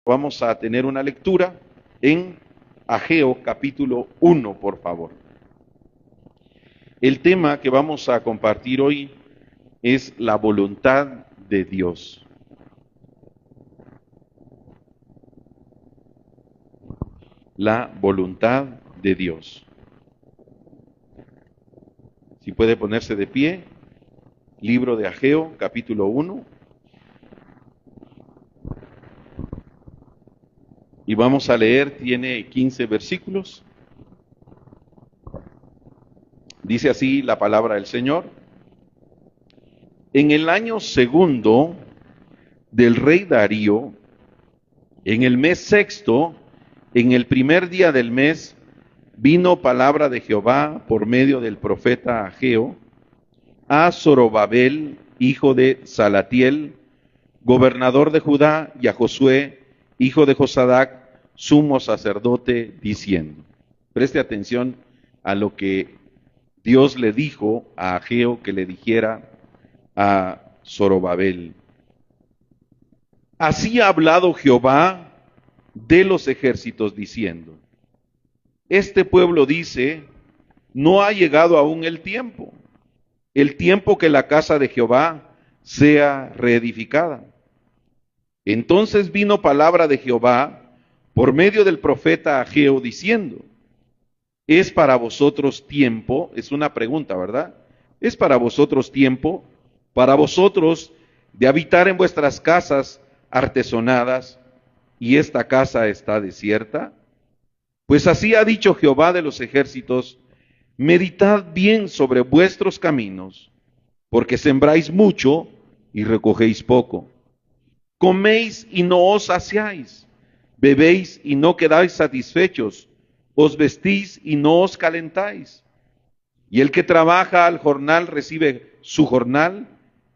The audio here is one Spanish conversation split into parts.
Vamos a tener una lectura en Ageo capítulo 1, por favor. El tema que vamos a compartir hoy es la voluntad de Dios. La voluntad de Dios. Si puede ponerse de pie, libro de Ageo, capítulo 1. Y vamos a leer, tiene 15 versículos. Dice así la palabra del Señor. En el año segundo del rey Darío, en el mes sexto, en el primer día del mes, vino palabra de Jehová por medio del profeta Ageo a Zorobabel, hijo de Salatiel, gobernador de Judá, y a Josué, hijo de Josadac, sumo sacerdote, diciendo. Preste atención a lo que Dios le dijo a Ageo que le dijera a Zorobabel. Así ha hablado Jehová de los ejércitos, diciendo, este pueblo dice, no ha llegado aún el tiempo que la casa de Jehová sea reedificada. Entonces vino palabra de Jehová por medio del profeta Ageo, diciendo, ¿es para vosotros tiempo? Es una pregunta, ¿verdad? ¿Es para vosotros tiempo? Para vosotros de habitar en vuestras casas artesonadas, y esta casa está desierta. Pues así ha dicho Jehová de los ejércitos, meditad bien sobre vuestros caminos, porque sembráis mucho y recogéis poco. Coméis y no os saciáis, bebéis y no quedáis satisfechos, os vestís y no os calentáis. Y el que trabaja al jornal recibe su jornal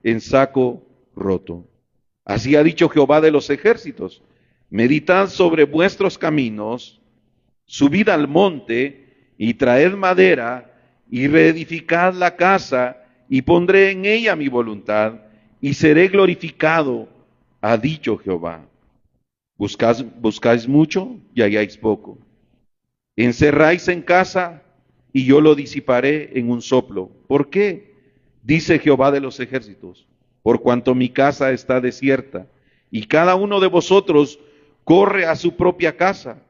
en saco roto. Así ha dicho Jehová de los ejércitos, meditad sobre vuestros caminos, subid al monte y traed madera y reedificad la casa y pondré en ella mi voluntad y seré glorificado, ha dicho Jehová. Buscáis mucho y halláis poco. Encerráis en casa y yo lo disiparé en un soplo. ¿Por qué? Dice Jehová de los ejércitos, por cuanto mi casa está desierta y cada uno de vosotros corre a su propia casa.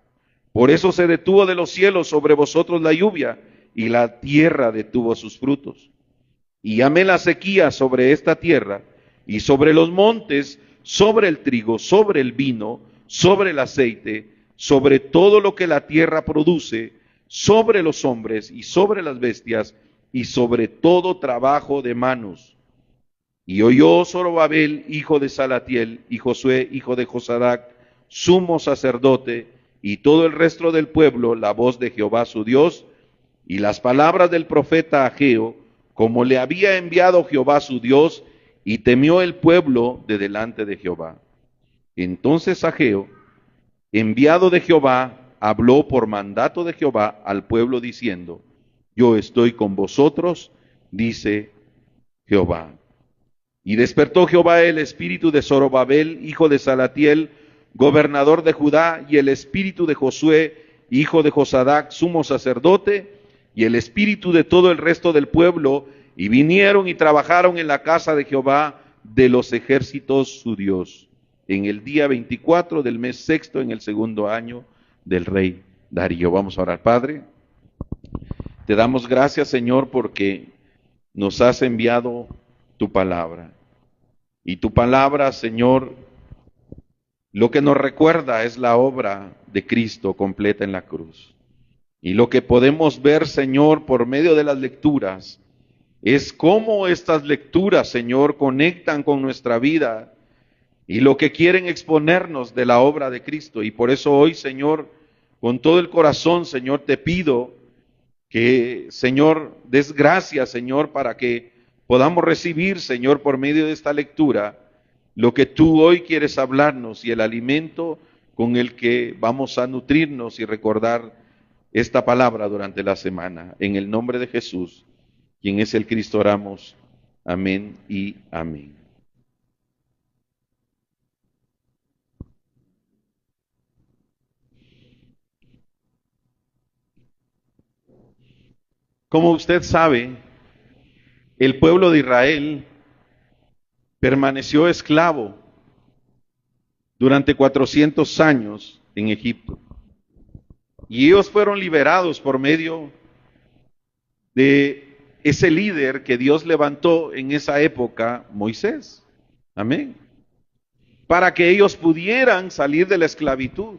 Por eso se detuvo de los cielos sobre vosotros la lluvia y la tierra detuvo sus frutos. Y amé la sequía sobre esta tierra y sobre los montes, sobre el trigo, sobre el vino, sobre el aceite, sobre todo lo que la tierra produce, sobre los hombres y sobre las bestias y sobre todo trabajo de manos. Y oyó Zorobabel, hijo de Salatiel, y Josué, hijo de Josadac, sumo sacerdote, y todo el resto del pueblo, la voz de Jehová su Dios, y las palabras del profeta Ageo, como le había enviado Jehová su Dios, y temió el pueblo de delante de Jehová. Entonces Ageo, enviado de Jehová, habló por mandato de Jehová al pueblo diciendo, yo estoy con vosotros, dice Jehová. Y despertó Jehová el espíritu de Zorobabel, hijo de Salatiel, gobernador de Judá, y el espíritu de Josué, hijo de Josadac, sumo sacerdote, y el espíritu de todo el resto del pueblo, y vinieron y trabajaron en la casa de Jehová de los ejércitos su Dios, en el día 24 del mes sexto, en el segundo año del rey Darío. Vamos a orar. Padre, te damos gracias, Señor, porque nos has enviado tu palabra. Y tu palabra, Señor, lo que nos recuerda es la obra de Cristo completa en la cruz. Y lo que podemos ver, Señor, por medio de las lecturas, es cómo estas lecturas, Señor, conectan con nuestra vida y lo que quieren exponernos de la obra de Cristo. Y por eso hoy, Señor, con todo el corazón, Señor, te pido que, Señor, des gracias, Señor, para que podamos recibir, Señor, por medio de esta lectura, lo que tú hoy quieres hablarnos y el alimento con el que vamos a nutrirnos y recordar esta palabra durante la semana. En el nombre de Jesús, quien es el Cristo, oramos. Amén y amén. Como usted sabe, el pueblo de Israel permaneció esclavo durante 400 años en Egipto. Y ellos fueron liberados por medio de ese líder que Dios levantó en esa época, Moisés. Amén. Para que ellos pudieran salir de la esclavitud.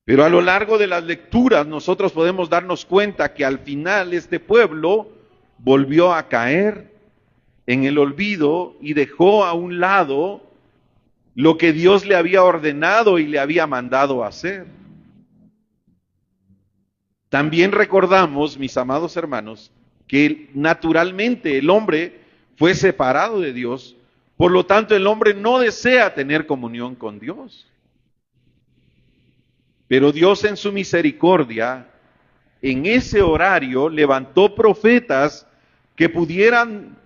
Pero a lo largo de las lecturas nosotros podemos darnos cuenta que al final este pueblo volvió a caer en el olvido y dejó a un lado lo que Dios le había ordenado y le había mandado hacer. También recordamos, mis amados hermanos, que naturalmente el hombre fue separado de Dios, por lo tanto el hombre no desea tener comunión con Dios. Pero Dios en su misericordia, en ese horario, levantó profetas que pudieran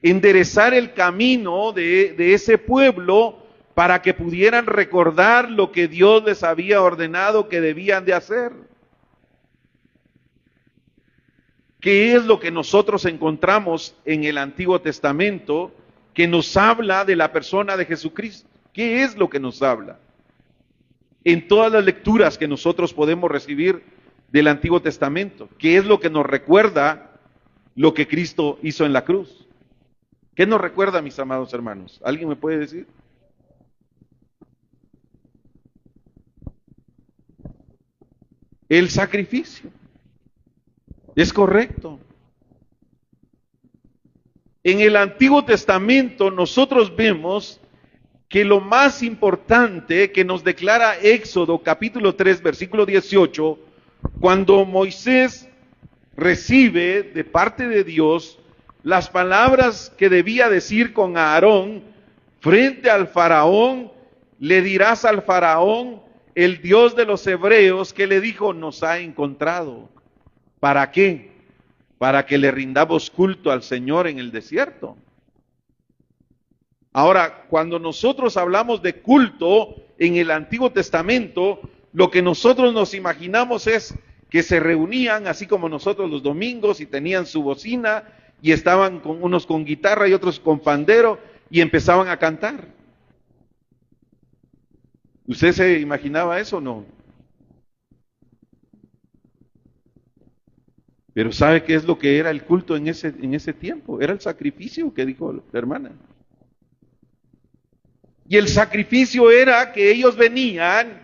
enderezar el camino de ese pueblo para que pudieran recordar lo que Dios les había ordenado que debían de hacer. ¿Qué es lo que nosotros encontramos en el Antiguo Testamento que nos habla de la persona de Jesucristo? ¿Qué es lo que nos habla? En todas las lecturas que nosotros podemos recibir del Antiguo Testamento, ¿qué es lo que nos recuerda lo que Cristo hizo en la cruz? ¿Qué nos recuerda, mis amados hermanos? ¿Alguien me puede decir? El sacrificio. Es correcto. En el Antiguo Testamento nosotros vemos que lo más importante que nos declara Éxodo capítulo 3 versículo 18, cuando Moisés recibe de parte de Dios las palabras que debía decir con Aarón frente al faraón, le dirás al faraón, el Dios de los hebreos, que le dijo, nos ha encontrado. ¿Para qué? Para que le rindamos culto al Señor en el desierto. Ahora, cuando nosotros hablamos de culto en el Antiguo Testamento, lo que nosotros nos imaginamos es que se reunían, así como nosotros los domingos, y tenían su bocina, y estaban con unos con guitarra y otros con pandero, y empezaban a cantar. ¿Usted se imaginaba eso o no? Pero ¿sabe qué es lo que era el culto en ese tiempo? Era el sacrificio que dijo la hermana. Y el sacrificio era que ellos venían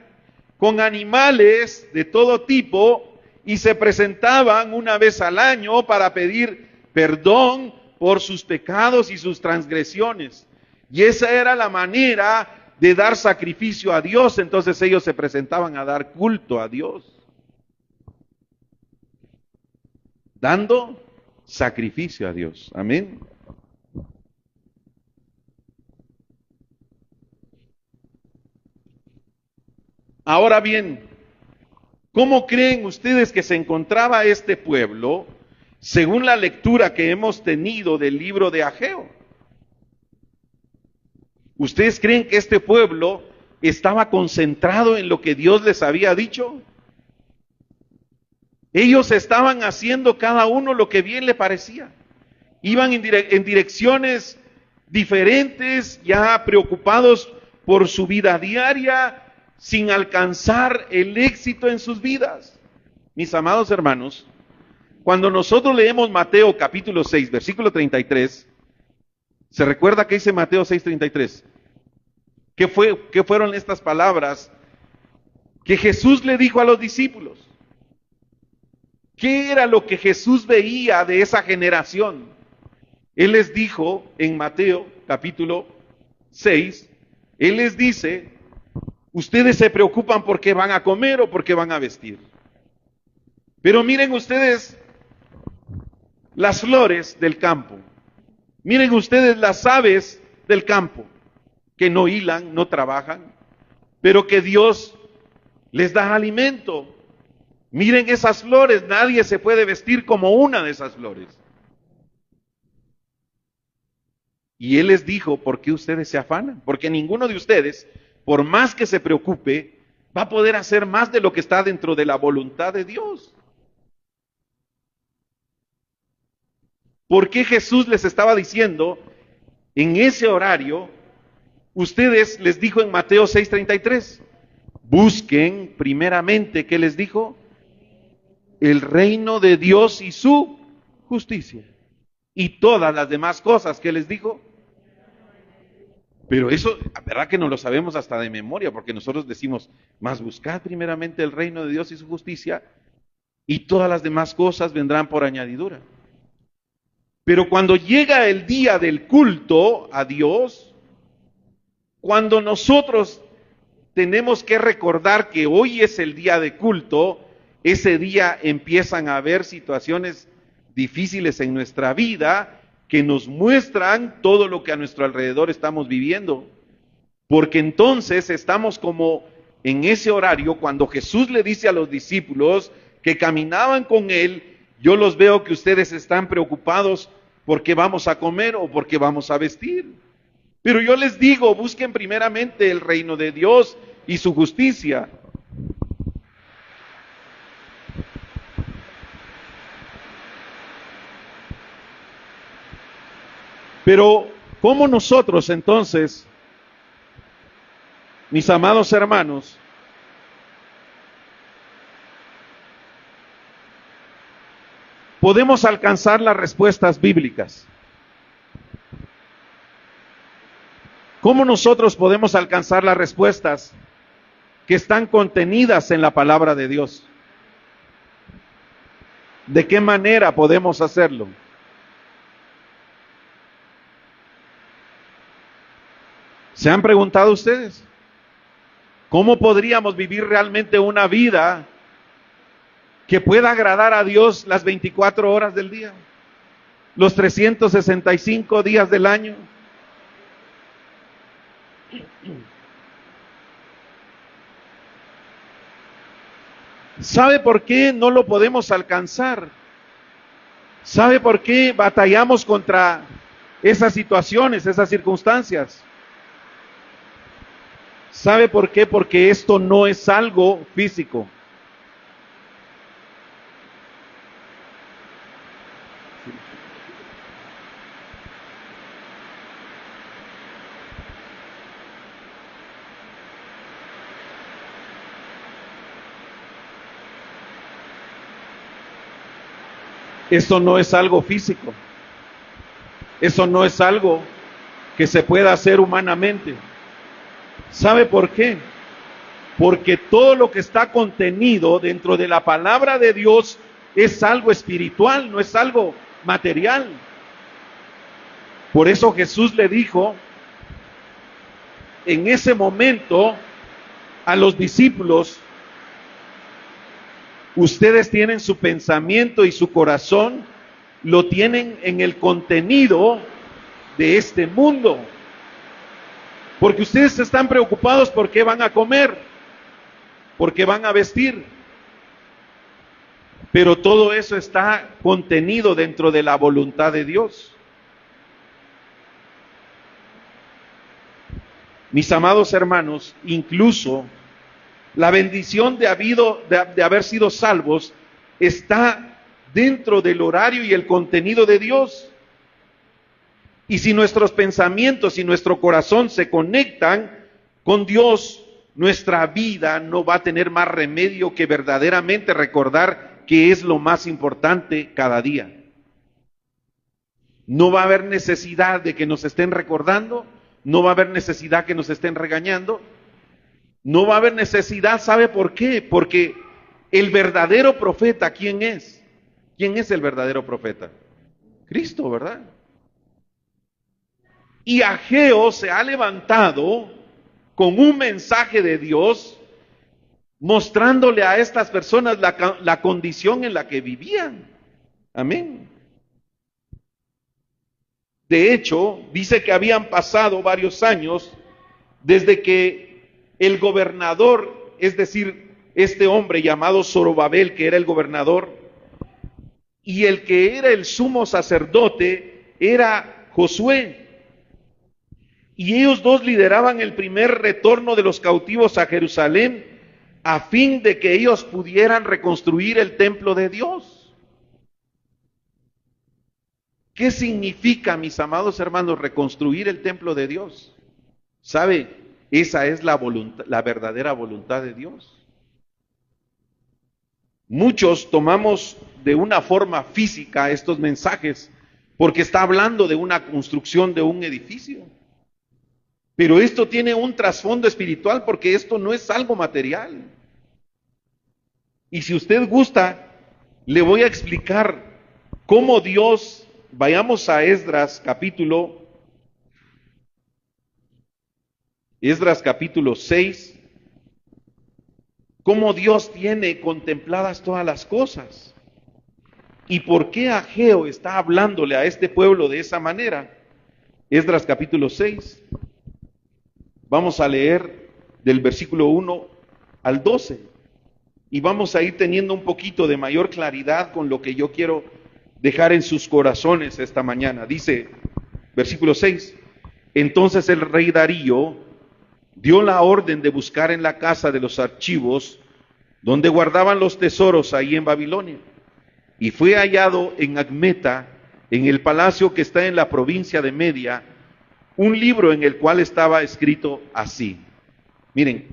con animales de todo tipo y se presentaban una vez al año para pedir perdón por sus pecados y sus transgresiones. Y esa era la manera de dar sacrificio a Dios. Entonces ellos se presentaban a dar culto a Dios, dando sacrificio a Dios. Amén. Ahora bien, ¿cómo creen ustedes que se encontraba este pueblo según la lectura que hemos tenido del libro de Ageo? ¿Ustedes creen que este pueblo estaba concentrado en lo que Dios les había dicho? Ellos estaban haciendo cada uno lo que bien le parecía. Iban en direcciones diferentes, ya preocupados por su vida diaria, sin alcanzar el éxito en sus vidas. Mis amados hermanos, cuando nosotros leemos Mateo capítulo 6, versículo 33, ¿se recuerda que dice Mateo 6:33? ¿Qué fueron estas palabras que Jesús le dijo a los discípulos? ¿Qué era lo que Jesús veía de esa generación? Él les dijo en Mateo capítulo 6, Él les dice, ustedes se preocupan por qué van a comer o por qué van a vestir. Pero miren ustedes las flores del campo. Miren ustedes las aves del campo, que no hilan, no trabajan, pero que Dios les da alimento. Miren esas flores, nadie se puede vestir como una de esas flores. Y él les dijo, ¿por qué ustedes se afanan? Porque ninguno de ustedes, por más que se preocupe, va a poder hacer más de lo que está dentro de la voluntad de Dios. ¿Por qué Jesús les estaba diciendo en ese horario? Ustedes les dijo en Mateo 6:33, busquen primeramente, ¿qué les dijo? El reino de Dios y su justicia. Y todas las demás cosas que les dijo. Pero eso, la verdad que no lo sabemos hasta de memoria, porque nosotros decimos, más buscad primeramente el reino de Dios y su justicia, y todas las demás cosas vendrán por añadidura. Pero cuando llega el día del culto a Dios, cuando nosotros tenemos que recordar que hoy es el día de culto, ese día empiezan a haber situaciones difíciles en nuestra vida que nos muestran todo lo que a nuestro alrededor estamos viviendo. Porque entonces estamos como en ese horario, cuando Jesús le dice a los discípulos que caminaban con él, yo los veo que ustedes están preocupados porque vamos a comer o porque vamos a vestir. Pero yo les digo, busquen primeramente el reino de Dios y su justicia. Pero, ¿cómo nosotros entonces, mis amados hermanos, podemos alcanzar las respuestas bíblicas? ¿Cómo nosotros podemos alcanzar las respuestas que están contenidas en la palabra de Dios? ¿De qué manera podemos hacerlo? ¿Se han preguntado ustedes? ¿Cómo podríamos vivir realmente una vida que pueda agradar a Dios las 24 horas del día? Los 365 días del año. ¿Sabe por qué no lo podemos alcanzar? ¿Sabe por qué batallamos contra esas situaciones, esas circunstancias? ¿Sabe por qué? Porque esto no es algo físico. Esto no es algo físico. Eso no es algo que se pueda hacer humanamente. ¿Sabe por qué? Porque todo lo que está contenido dentro de la palabra de Dios es algo espiritual, no es algo material. Por eso Jesús le dijo en ese momento a los discípulos, ustedes tienen su pensamiento y su corazón, lo tienen en el contenido de este mundo. Porque ustedes están preocupados por qué van a comer, por qué van a vestir. Pero todo eso está contenido dentro de la voluntad de Dios. Mis amados hermanos, incluso la bendición de haber sido salvos está dentro del horario y el contenido de Dios. Y si nuestros pensamientos y nuestro corazón se conectan con Dios, nuestra vida no va a tener más remedio que verdaderamente recordar que es lo más importante cada día. No va a haber necesidad de que nos estén recordando, no va a haber necesidad que nos estén regañando, no va a haber necesidad. ¿Sabe por qué? Porque el verdadero profeta, ¿quién es? ¿Quién es el verdadero profeta? Cristo, ¿verdad? Y Ageo se ha levantado con un mensaje de Dios, mostrándole a estas personas la condición en la que vivían. Amén. De hecho, dice que habían pasado varios años desde que el gobernador, es decir, este hombre llamado Zorobabel, que era el gobernador, y el que era el sumo sacerdote era Josué. Y ellos dos lideraban el primer retorno de los cautivos a Jerusalén a fin de que ellos pudieran reconstruir el templo de Dios. ¿Qué significa, mis amados hermanos, reconstruir el templo de Dios? ¿Sabe? Esa es la voluntad, la verdadera voluntad de Dios. Muchos tomamos de una forma física estos mensajes porque está hablando de una construcción de un edificio. Pero esto tiene un trasfondo espiritual porque esto no es algo material. Y si usted gusta, le voy a explicar cómo Dios, vayamos a Esdras capítulo 6, cómo Dios tiene contempladas todas las cosas. ¿Y por qué Ageo está hablándole a este pueblo de esa manera? Esdras capítulo 6. Vamos a leer del versículo 1 al 12. Y vamos a ir teniendo un poquito de mayor claridad con lo que yo quiero dejar en sus corazones esta mañana. Dice, versículo 6, entonces el rey Darío dio la orden de buscar en la casa de los archivos donde guardaban los tesoros ahí en Babilonia. Y fue hallado en Admeta, en el palacio que está en la provincia de Media, un libro en el cual estaba escrito así. Miren,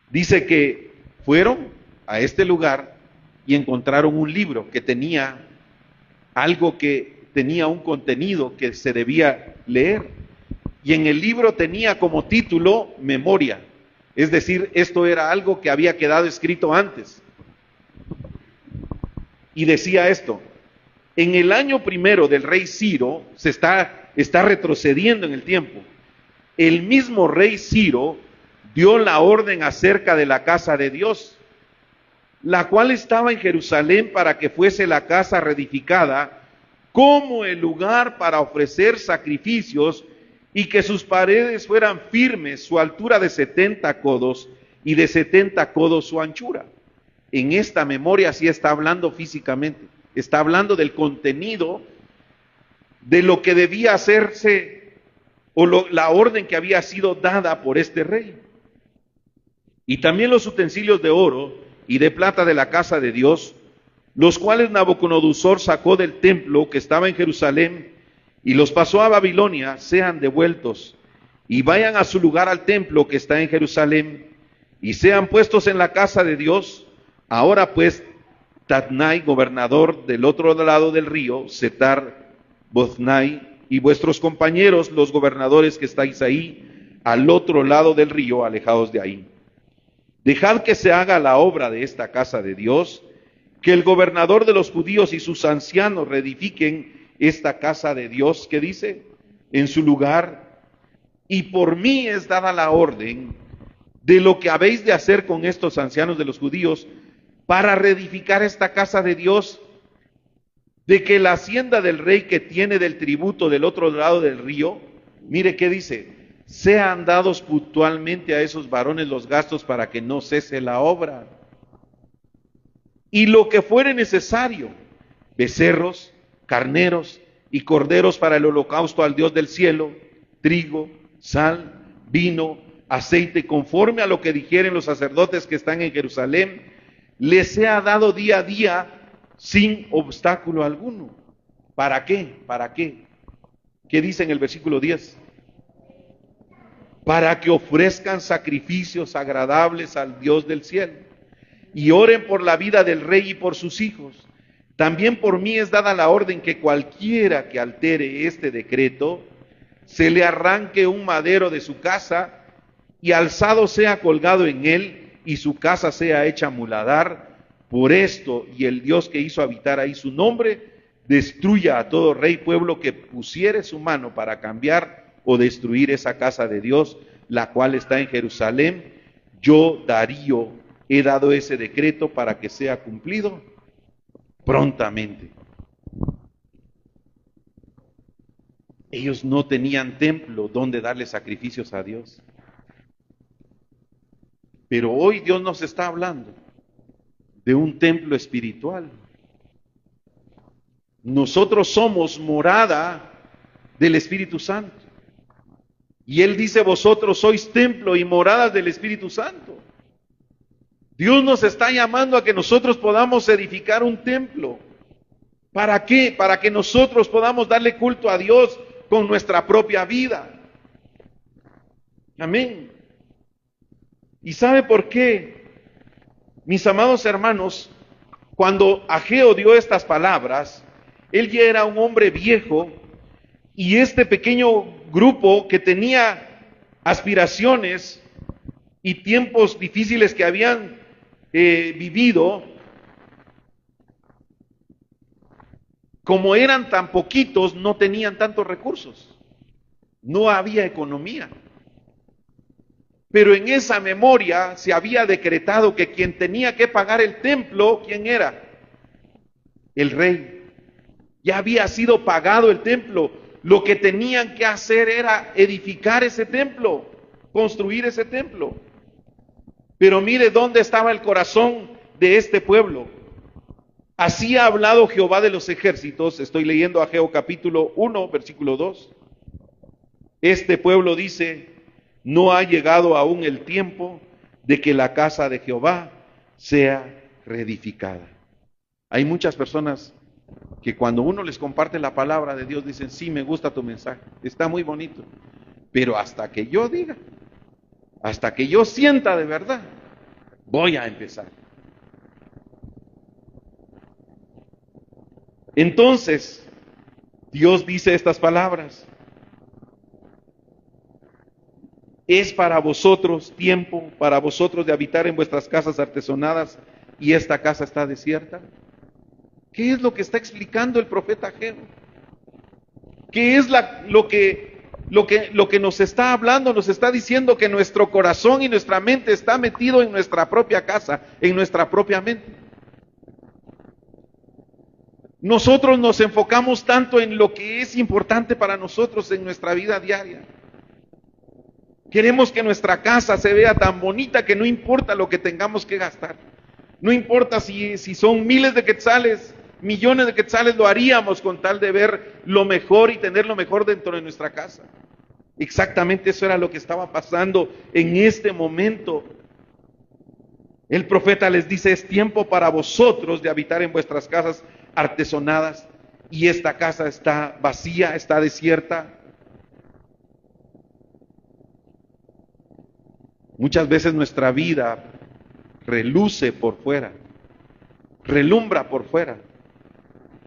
dice que fueron a este lugar y encontraron un libro que tenía algo, que tenía un contenido que se debía leer. Y en el libro tenía como título Memoria. Es decir, esto era algo que había quedado escrito antes. Y decía esto: en el año primero del rey Ciro, se está retrocediendo en el tiempo, el mismo rey Ciro dio la orden acerca de la casa de Dios, la cual estaba en Jerusalén para que fuese la casa reedificada como el lugar para ofrecer sacrificios y que sus paredes fueran firmes, su altura de 70 codos y de 70 codos su anchura. En esta memoria sí está hablando físicamente, está hablando del contenido de lo que debía hacerse o la orden que había sido dada por este rey. Y también los utensilios de oro y de plata de la casa de Dios, los cuales Nabucodonosor sacó del templo que estaba en Jerusalén y los pasó a Babilonia, sean devueltos y vayan a su lugar al templo que está en Jerusalén y sean puestos en la casa de Dios. Ahora pues, Tatnai, gobernador del otro lado del río, Setar, Boznai, y vuestros compañeros, los gobernadores que estáis ahí, al otro lado del río, alejados de ahí. Dejad que se haga la obra de esta casa de Dios, que el gobernador de los judíos y sus ancianos reedifiquen esta casa de Dios, que dice, en su lugar, y por mí es dada la orden de lo que habéis de hacer con estos ancianos de los judíos para reedificar esta casa de Dios, de que la hacienda del rey que tiene del tributo del otro lado del río, mire qué dice, sean dados puntualmente a esos varones los gastos para que no cese la obra. Y lo que fuere necesario, becerros, carneros y corderos para el holocausto al Dios del cielo, trigo, sal, vino, aceite, conforme a lo que dijeren los sacerdotes que están en Jerusalén, les sea dado día a día sin obstáculo alguno. ¿Para qué? ¿Para qué? ¿Qué dice en el versículo 10? Para que ofrezcan sacrificios agradables al Dios del cielo y oren por la vida del rey y por sus hijos. También por mí es dada la orden que cualquiera que altere este decreto, se le arranque un madero de su casa y alzado sea colgado en él y su casa sea hecha muladar. Por esto y el Dios que hizo habitar ahí su nombre, destruya a todo rey, pueblo que pusiere su mano para cambiar o destruir esa casa de Dios, la cual está en Jerusalén. Yo, Darío, he dado ese decreto para que sea cumplido prontamente. Ellos no tenían templo donde darle sacrificios a Dios. Pero hoy Dios nos está hablando de un templo espiritual. Nosotros somos morada del Espíritu Santo. Y Él dice, vosotros sois templo y moradas del Espíritu Santo. Dios nos está llamando a que nosotros podamos edificar un templo. ¿Para qué? Para que nosotros podamos darle culto a Dios con nuestra propia vida. Amén. ¿Y sabe por qué? Mis amados hermanos, cuando Ageo dio estas palabras, él ya era un hombre viejo y este pequeño grupo que tenía aspiraciones y tiempos difíciles que habían vivido, como eran tan poquitos, no tenían tantos recursos, no había economía. Pero en esa memoria se había decretado que quien tenía que pagar el templo, ¿quién era? El rey. Ya había sido pagado el templo. Lo que tenían que hacer era edificar ese templo, construir ese templo. Pero mire dónde estaba el corazón de este pueblo. Así ha hablado Jehová de los ejércitos. Estoy leyendo Ageo capítulo 1, versículo 2. Este pueblo dice, no ha llegado aún el tiempo de que la casa de Jehová sea reedificada. Hay muchas personas que cuando uno les comparte la palabra de Dios dicen, sí, me gusta tu mensaje, está muy bonito, pero hasta que yo diga, hasta que yo sienta de verdad, voy a empezar. Entonces, Dios dice estas palabras. Es para vosotros tiempo, para vosotros de habitar en vuestras casas artesonadas y esta casa está desierta. ¿Qué es lo que está explicando el profeta Ageo? ¿Qué es lo que nos está hablando? Nos está diciendo que nuestro corazón y nuestra mente está metido en nuestra propia casa, en nuestra propia mente. Nosotros nos enfocamos tanto en lo que es importante para nosotros en nuestra vida diaria. Queremos que nuestra casa se vea tan bonita que no importa lo que tengamos que gastar. No importa si son miles de quetzales, millones de quetzales, lo haríamos con tal de ver lo mejor y tener lo mejor dentro de nuestra casa. Exactamente eso era lo que estaba pasando en este momento. El profeta les dice, es tiempo para vosotros de habitar en vuestras casas artesonadas y esta casa está vacía, está desierta. Muchas veces nuestra vida reluce por fuera, relumbra por fuera,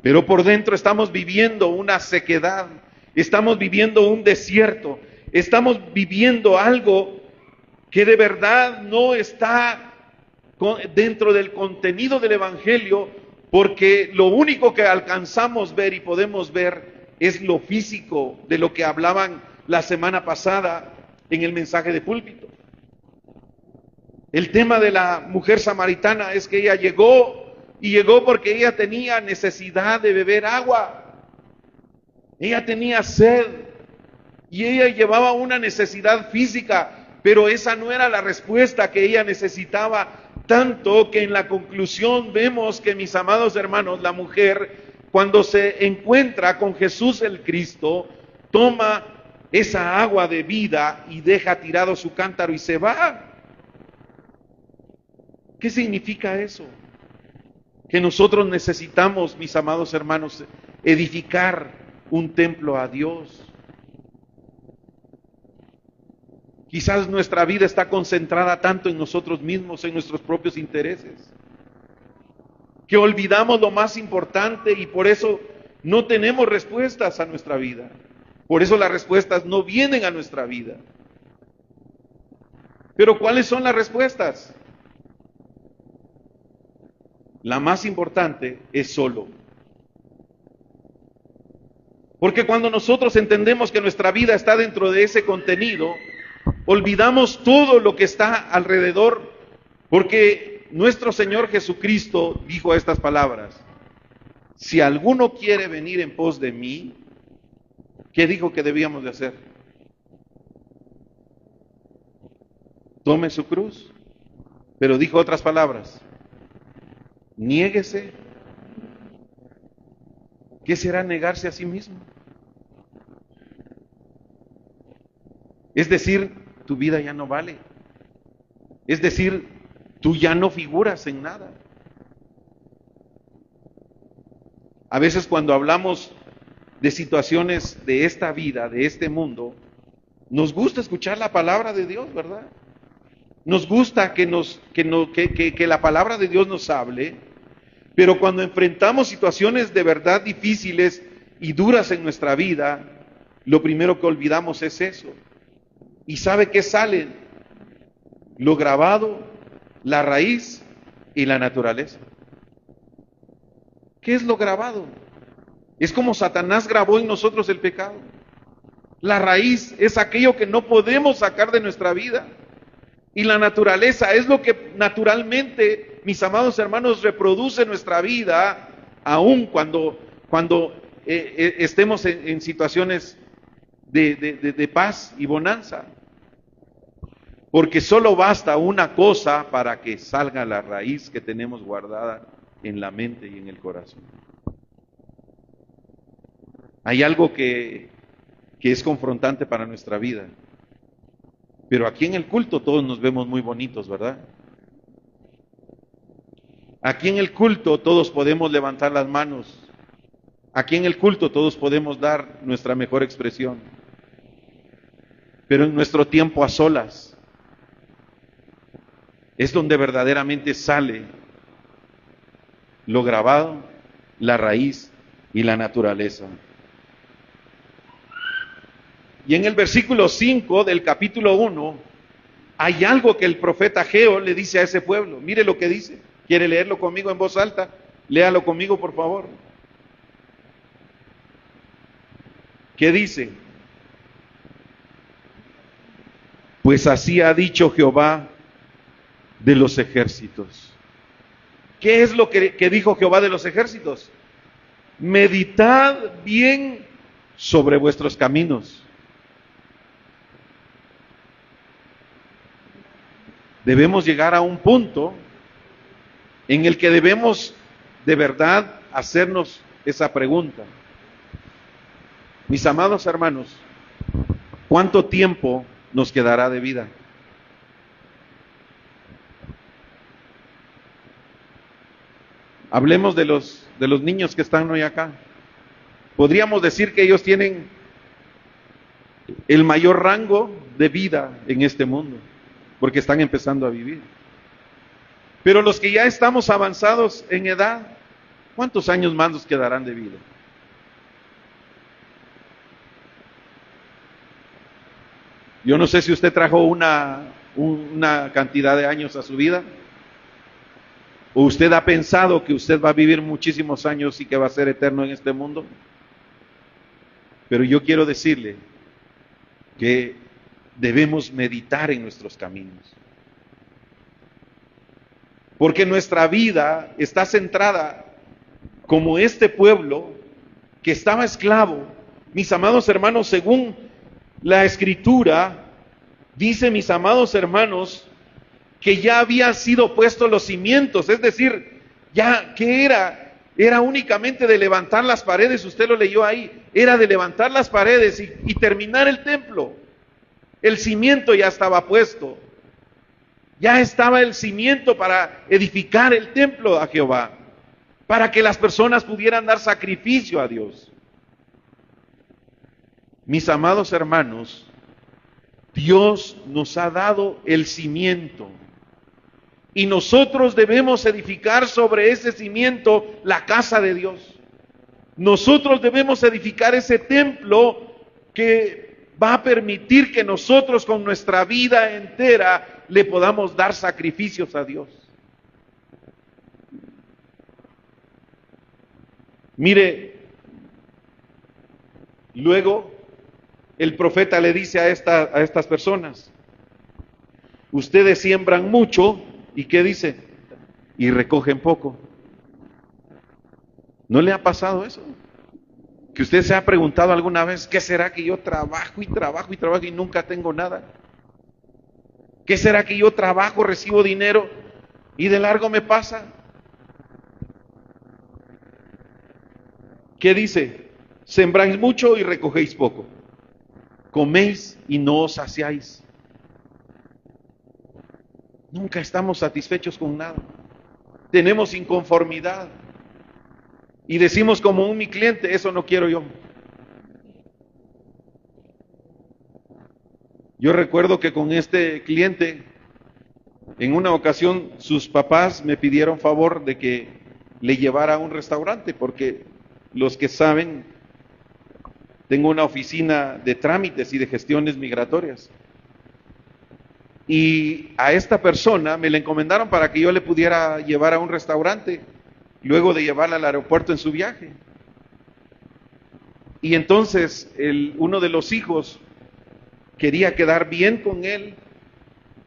pero por dentro estamos viviendo una sequedad, estamos viviendo un desierto, estamos viviendo algo que de verdad no está dentro del contenido del Evangelio, porque lo único que alcanzamos ver y podemos ver es lo físico de lo que hablaban la semana pasada en el mensaje de púlpito. El tema de la mujer samaritana es que ella llegó porque ella tenía necesidad de beber agua. Ella tenía sed y ella llevaba una necesidad física, pero esa no era la respuesta que ella necesitaba, tanto que en la conclusión vemos que, mis amados hermanos, la mujer, cuando se encuentra con Jesús el Cristo, toma esa agua de vida y deja tirado su cántaro y se va. ¿Qué significa eso? Que nosotros necesitamos, mis amados hermanos, edificar un templo a Dios. Quizás nuestra vida está concentrada tanto en nosotros mismos, en nuestros propios intereses, que olvidamos lo más importante y por eso no tenemos respuestas a nuestra vida. Por eso las respuestas no vienen a nuestra vida. Pero ¿cuáles son las respuestas? La más importante es solo. Porque cuando nosotros entendemos que nuestra vida está dentro de ese contenido, olvidamos todo lo que está alrededor, porque nuestro Señor Jesucristo dijo estas palabras: si alguno quiere venir en pos de mí, ¿qué dijo que debíamos de hacer? Tome su cruz. Pero dijo otras palabras: Niéguese. ¿Qué será negarse a sí mismo? Es decir, tu vida ya no vale. Es decir, tú ya no figuras en nada. A veces cuando hablamos de situaciones de esta vida, de este mundo, nos gusta escuchar la palabra de Dios, ¿verdad? Nos gusta que la palabra de Dios nos hable, pero cuando enfrentamos situaciones de verdad difíciles y duras en nuestra vida, lo primero que olvidamos es eso. ¿Y sabe qué sale? Lo grabado, la raíz y la naturaleza. ¿Qué es lo grabado? Es como Satanás grabó en nosotros el pecado. La raíz es aquello que no podemos sacar de nuestra vida. Y la naturaleza es lo que naturalmente, mis amados hermanos, reproduce nuestra vida, aun cuando estemos en situaciones de paz y bonanza. Porque solo basta una cosa para que salga la raíz que tenemos guardada en la mente y en el corazón. Hay algo que es confrontante para nuestra vida. Pero aquí en el culto todos nos vemos muy bonitos, ¿verdad? Aquí en el culto todos podemos levantar las manos. Aquí en el culto todos podemos dar nuestra mejor expresión. Pero en nuestro tiempo a solas es donde verdaderamente sale lo grabado, la raíz y la naturaleza. Y en el versículo 5 del capítulo 1 hay algo que el profeta Ageo le dice a ese pueblo. Mire lo que dice. ¿Quiere leerlo conmigo en voz alta? Léalo conmigo, por favor. ¿Qué dice? Pues así ha dicho Jehová de los ejércitos. ¿Qué es lo que dijo Jehová de los ejércitos? Meditad bien sobre vuestros caminos. Debemos llegar a un punto en el que debemos de verdad hacernos esa pregunta. Mis amados hermanos, ¿cuánto tiempo nos quedará de vida? Hablemos de los niños que están hoy acá. Podríamos decir que ellos tienen el mayor rango de vida en este mundo, porque están empezando a vivir. Pero los que ya estamos avanzados en edad, ¿cuántos años más nos quedarán de vida? Yo no sé si usted trajo una cantidad de años a su vida, o usted ha pensado que usted va a vivir muchísimos años y que va a ser eterno en este mundo. Pero yo quiero decirle que debemos meditar en nuestros caminos. Porque nuestra vida está centrada como este pueblo que estaba esclavo. Mis amados hermanos, según la Escritura, dice, mis amados hermanos, que ya habían sido puestos los cimientos, es decir, ya que era únicamente de levantar las paredes, usted lo leyó ahí, era de levantar las paredes y terminar el templo. El cimiento ya estaba puesto, ya estaba el cimiento para edificar el templo a Jehová, para que las personas pudieran dar sacrificio a Dios. Mis amados hermanos, Dios nos ha dado el cimiento y nosotros debemos edificar sobre ese cimiento la casa de Dios. Nosotros debemos edificar ese templo que va a permitir que nosotros con nuestra vida entera le podamos dar sacrificios a Dios. Mire, luego el profeta le dice a estas personas, ustedes siembran mucho, ¿y qué dice? Y recogen poco. ¿No le ha pasado eso? Que usted se ha preguntado alguna vez, ¿qué será que yo trabajo y trabajo y trabajo y nunca tengo nada? ¿Qué será que yo trabajo, recibo dinero y de largo me pasa? ¿Qué dice? Sembráis mucho y recogéis poco. Coméis y no os saciáis. Nunca estamos satisfechos con nada. Tenemos inconformidad. Y decimos como mi cliente, eso no quiero yo. Yo recuerdo que con este cliente, en una ocasión, sus papás me pidieron favor de que le llevara a un restaurante, porque los que saben, tengo una oficina de trámites y de gestiones migratorias. Y a esta persona me la encomendaron para que yo le pudiera llevar a un restaurante, luego de llevarla al aeropuerto en su viaje. Y entonces uno de los hijos quería quedar bien con él,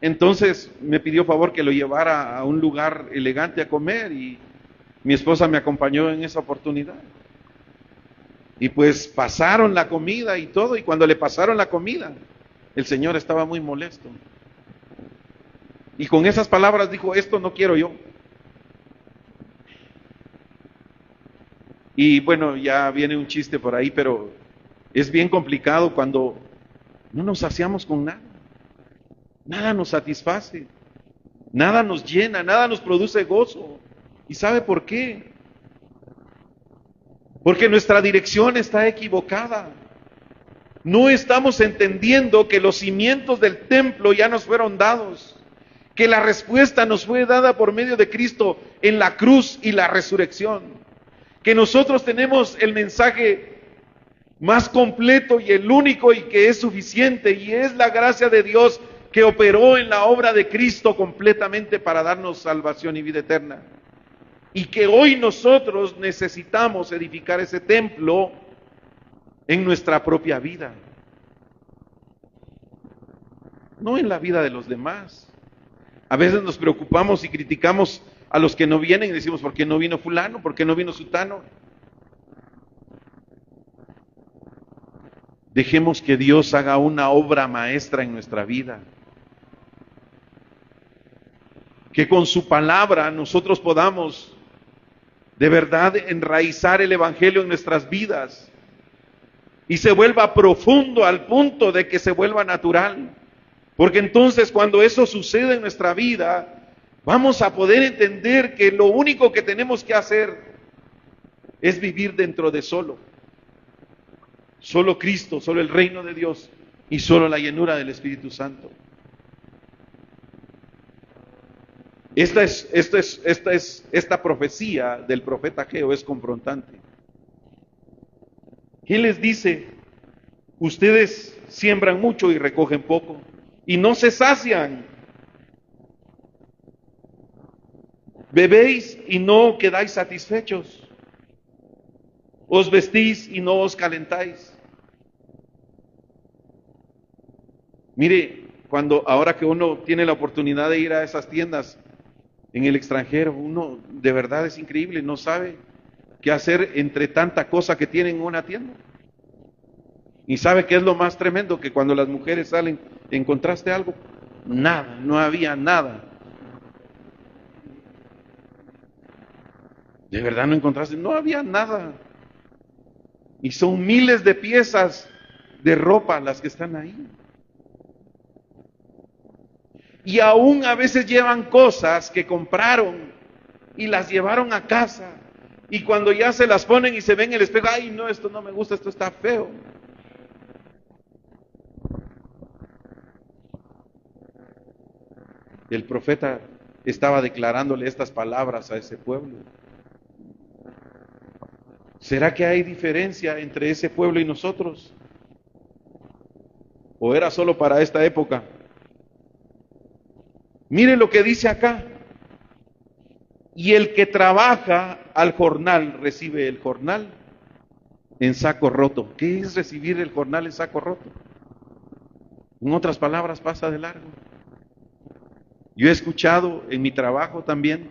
entonces me pidió favor que lo llevara a un lugar elegante a comer y mi esposa me acompañó en esa oportunidad. Y pues pasaron la comida y todo, y cuando le pasaron la comida, el señor estaba muy molesto. Y con esas palabras dijo, esto no quiero yo. Y bueno, ya viene un chiste por ahí, pero es bien complicado cuando no nos saciamos con nada. Nada nos satisface, nada nos llena, nada nos produce gozo. ¿Y sabe por qué? Porque nuestra dirección está equivocada. No estamos entendiendo que los cimientos del templo ya nos fueron dados, que la respuesta nos fue dada por medio de Cristo en la cruz y la resurrección, que nosotros tenemos el mensaje más completo y el único y que es suficiente, y es la gracia de Dios que operó en la obra de Cristo completamente para darnos salvación y vida eterna. Y que hoy nosotros necesitamos edificar ese templo en nuestra propia vida, no en la vida de los demás. A veces nos preocupamos y criticamos a los que no vienen y decimos, ¿por qué no vino fulano? ¿Por qué no vino sutano? Dejemos que Dios haga una obra maestra en nuestra vida. Que con su palabra nosotros podamos de verdad enraizar el Evangelio en nuestras vidas y se vuelva profundo al punto de que se vuelva natural. Porque entonces cuando eso sucede en nuestra vida, vamos a poder entender que lo único que tenemos que hacer es vivir dentro de solo Cristo, solo el reino de Dios y solo la llenura del Espíritu Santo. Esta profecía del profeta Ageo es confrontante. Él les dice, ustedes siembran mucho y recogen poco, y no se sacian. Bebéis y no quedáis satisfechos. Os vestís y no os calentáis. Mire, ahora que uno tiene la oportunidad de ir a esas tiendas en el extranjero, uno de verdad es increíble, no sabe qué hacer entre tanta cosa que tienen en una tienda. Y sabe qué es lo más tremendo, que cuando las mujeres salen, ¿encontraste algo? Nada, no había nada. ¿De verdad no encontraste? No había nada. Y son miles de piezas de ropa las que están ahí. Y aún a veces llevan cosas que compraron y las llevaron a casa. Y cuando ya se las ponen y se ven en el espejo, ay no, esto no me gusta, esto está feo. El profeta estaba declarándole estas palabras a ese pueblo. ¿Será que hay diferencia entre ese pueblo y nosotros? ¿O era solo para esta época? Mire lo que dice acá. Y el que trabaja al jornal recibe el jornal en saco roto. ¿Qué es recibir el jornal en saco roto? En otras palabras, pasa de largo. Yo he escuchado en mi trabajo también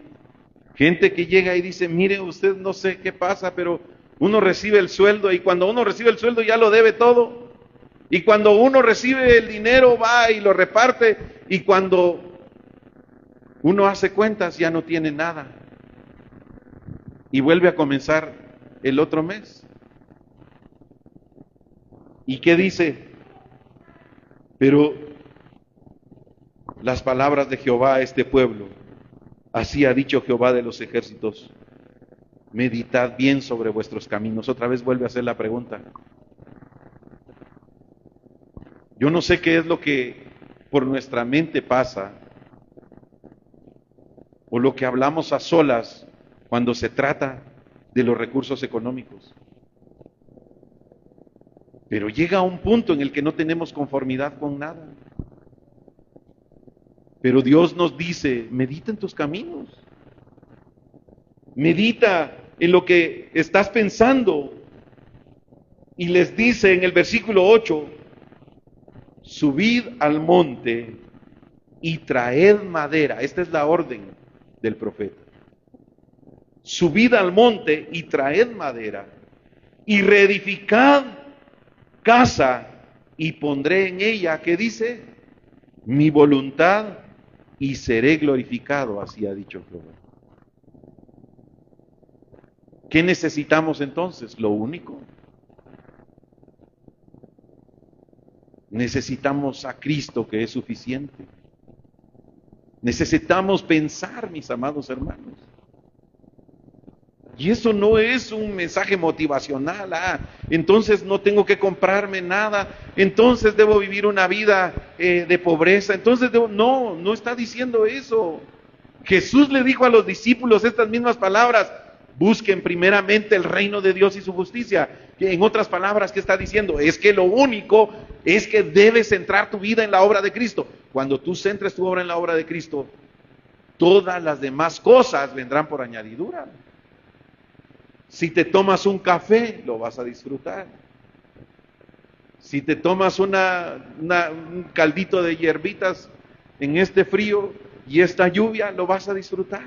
gente que llega y dice, mire usted, no sé qué pasa, pero uno recibe el sueldo y cuando uno recibe el sueldo ya lo debe todo. Y cuando uno recibe el dinero va y lo reparte y cuando uno hace cuentas ya no tiene nada. Y vuelve a comenzar el otro mes. ¿Y qué dice? Pero las palabras de Jehová a este pueblo, así ha dicho Jehová de los ejércitos, meditad bien sobre vuestros caminos. Otra vez vuelve a hacer la pregunta. Yo no sé qué es lo que por nuestra mente pasa, o lo que hablamos a solas cuando se trata de los recursos económicos. Pero llega un punto en el que no tenemos conformidad con nada. Pero Dios nos dice, medita en tus caminos. Medita en lo que estás pensando. Y les dice en el versículo 8, subid al monte y traed madera. Esta es la orden del profeta. Subid al monte y traed madera y reedificad casa y pondré en ella, ¿qué dice? Mi voluntad y seré glorificado, así ha dicho Jehová. ¿Qué necesitamos entonces? Lo único. Necesitamos a Cristo, que es suficiente. Necesitamos pensar, mis amados hermanos. Y eso no es un mensaje motivacional. Entonces no tengo que comprarme nada. Entonces debo vivir una vida de pobreza. Entonces no está diciendo eso. Jesús le dijo a los discípulos estas mismas palabras. Busquen primeramente el reino de Dios y su justicia. En otras palabras, ¿qué está diciendo? Es que lo único es que debes centrar tu vida en la obra de Cristo. Cuando tú centres tu obra en la obra de Cristo, todas las demás cosas vendrán por añadidura. Si te tomas un café, lo vas a disfrutar. Si te tomas un caldito de hierbitas en este frío y esta lluvia, lo vas a disfrutar.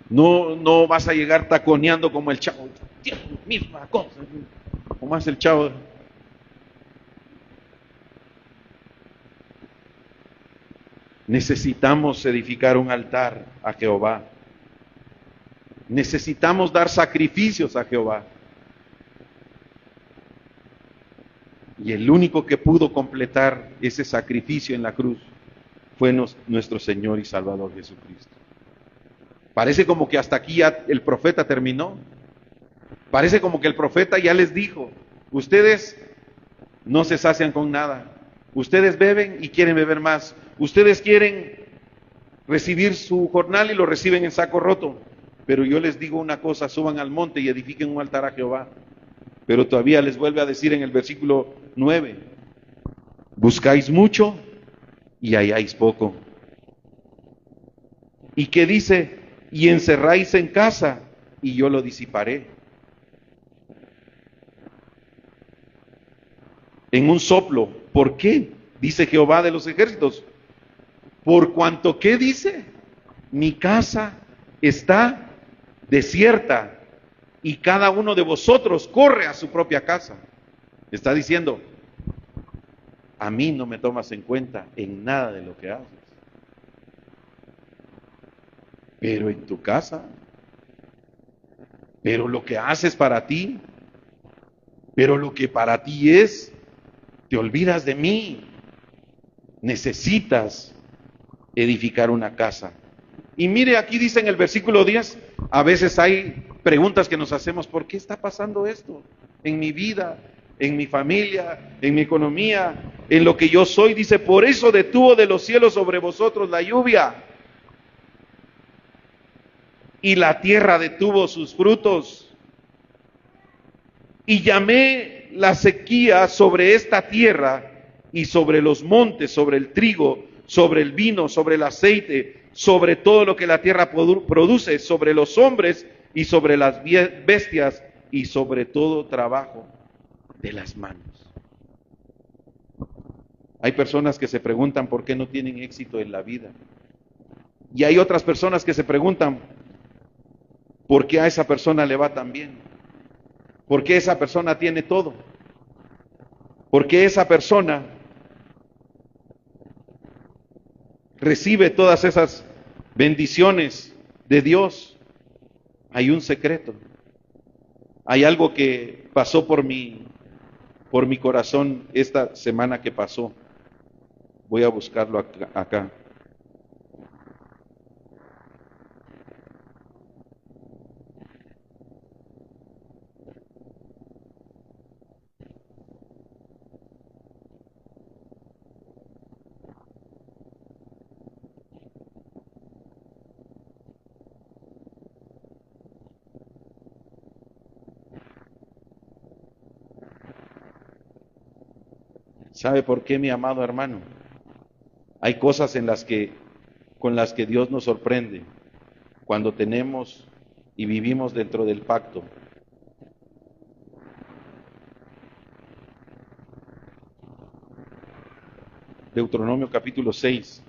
No vas a llegar taconeando como el chavo. Misma cosa. Como hace el chavo. Necesitamos edificar un altar a Jehová. Necesitamos dar sacrificios a Jehová. Y el único que pudo completar ese sacrificio en la cruz fue nuestro Señor y Salvador Jesucristo. Parece como que hasta aquí ya el profeta terminó. Parece como que el profeta ya les dijo, ustedes no se sacian con nada. Ustedes beben y quieren beber más. Ustedes quieren recibir su jornal y lo reciben en saco roto. Pero yo les digo una cosa, suban al monte y edifiquen un altar a Jehová. Pero todavía les vuelve a decir en el versículo 9, buscáis mucho y halláis poco. ¿Y qué dice? Y encerráis en casa y yo lo disiparé. En un soplo. ¿Por qué? Dice Jehová de los ejércitos. Por cuanto, ¿qué dice? Mi casa está desierta y cada uno de vosotros corre a su propia casa. Está diciendo, a mí no me tomas en cuenta en nada de lo que haces. Pero en tu casa, pero lo que haces para ti, pero lo que para ti es, te olvidas de mí. Necesitas edificar una casa. Y mire, aquí dice en el versículo 10, a veces hay preguntas que nos hacemos, ¿por qué está pasando esto en mi vida, en mi familia, en mi economía, en lo que yo soy? Dice, por eso detuvo de los cielos sobre vosotros la lluvia y la tierra detuvo sus frutos. Y llamé la sequía sobre esta tierra y sobre los montes, sobre el trigo, sobre el vino, sobre el aceite, sobre todo lo que la tierra produce, sobre los hombres y sobre las bestias y sobre todo trabajo de las manos. Hay personas que se preguntan por qué no tienen éxito en la vida. Y hay otras personas que se preguntan por qué a esa persona le va tan bien. ¿Por qué esa persona tiene todo? ¿Por qué esa persona recibe todas esas bendiciones de Dios? Hay un secreto. Hay algo que pasó por mi corazón esta semana que pasó. Voy a buscarlo acá. ¿Sabe por qué, mi amado hermano? Hay cosas con las que Dios nos sorprende cuando tenemos y vivimos dentro del pacto. Deuteronomio capítulo 6.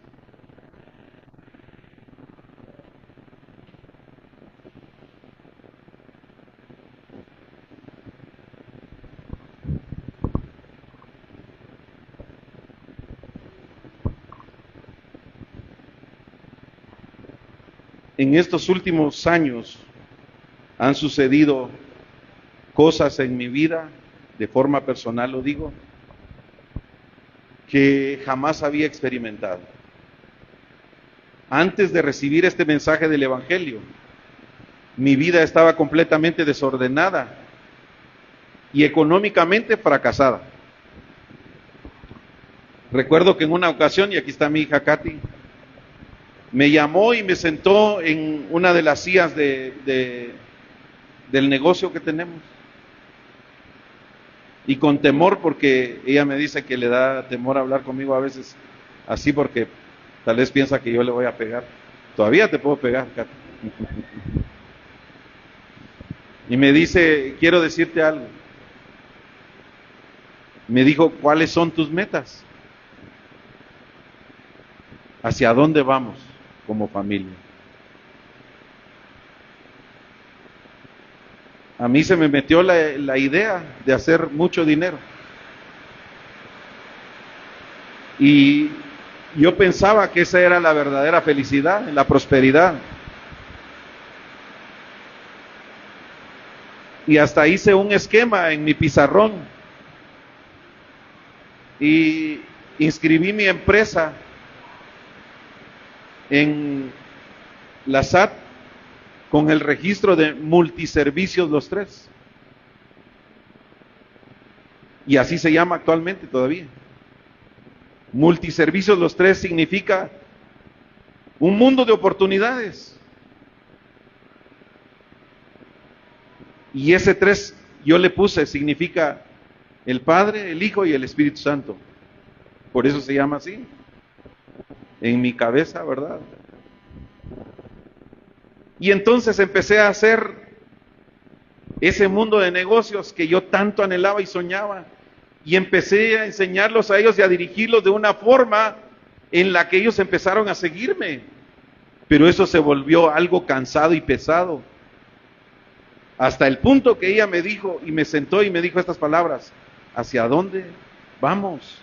En estos últimos años han sucedido cosas en mi vida, de forma personal lo digo, que jamás había experimentado. Antes de recibir este mensaje del Evangelio, mi vida estaba completamente desordenada y económicamente fracasada. Recuerdo que en una ocasión, y aquí está mi hija Katy, me llamó y me sentó en una de las sillas del negocio que tenemos. Y con temor, porque ella me dice que le da temor hablar conmigo a veces así, porque tal vez piensa que yo le voy a pegar. Todavía te puedo pegar, Katy. Y me dice, quiero decirte algo. Me dijo, ¿cuáles son tus metas? ¿Hacia dónde vamos como familia? A mí se me metió la idea de hacer mucho dinero. Y yo pensaba que esa era la verdadera felicidad, la prosperidad. Y hasta hice un esquema en mi pizarrón y inscribí mi empresa en la SAT con el registro de Multiservicios Los Tres. Y así se llama actualmente todavía. Multiservicios Los Tres significa un mundo de oportunidades. Y ese tres yo le puse, significa el Padre, el Hijo y el Espíritu Santo. Por eso se llama así. En mi cabeza, ¿verdad? Y entonces empecé a hacer ese mundo de negocios que yo tanto anhelaba y soñaba. Y empecé a enseñarlos a ellos y a dirigirlos de una forma en la que ellos empezaron a seguirme. Pero eso se volvió algo cansado y pesado. Hasta el punto que ella me dijo y me sentó y me dijo estas palabras: ¿hacia dónde vamos?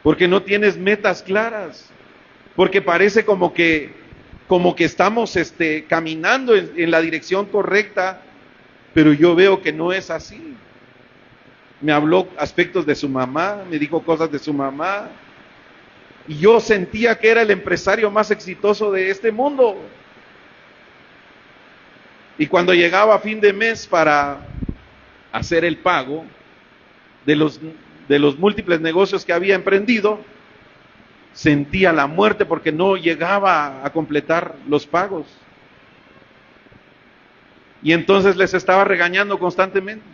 Porque no tienes metas claras, porque parece como que estamos caminando en la dirección correcta, pero yo veo que no es así. Me habló aspectos de su mamá, me dijo cosas de su mamá, y yo sentía que era el empresario más exitoso de este mundo. Y cuando llegaba a fin de mes para hacer el pago de los múltiples negocios que había emprendido, sentía la muerte porque no llegaba a completar los pagos. Y entonces les estaba regañando constantemente.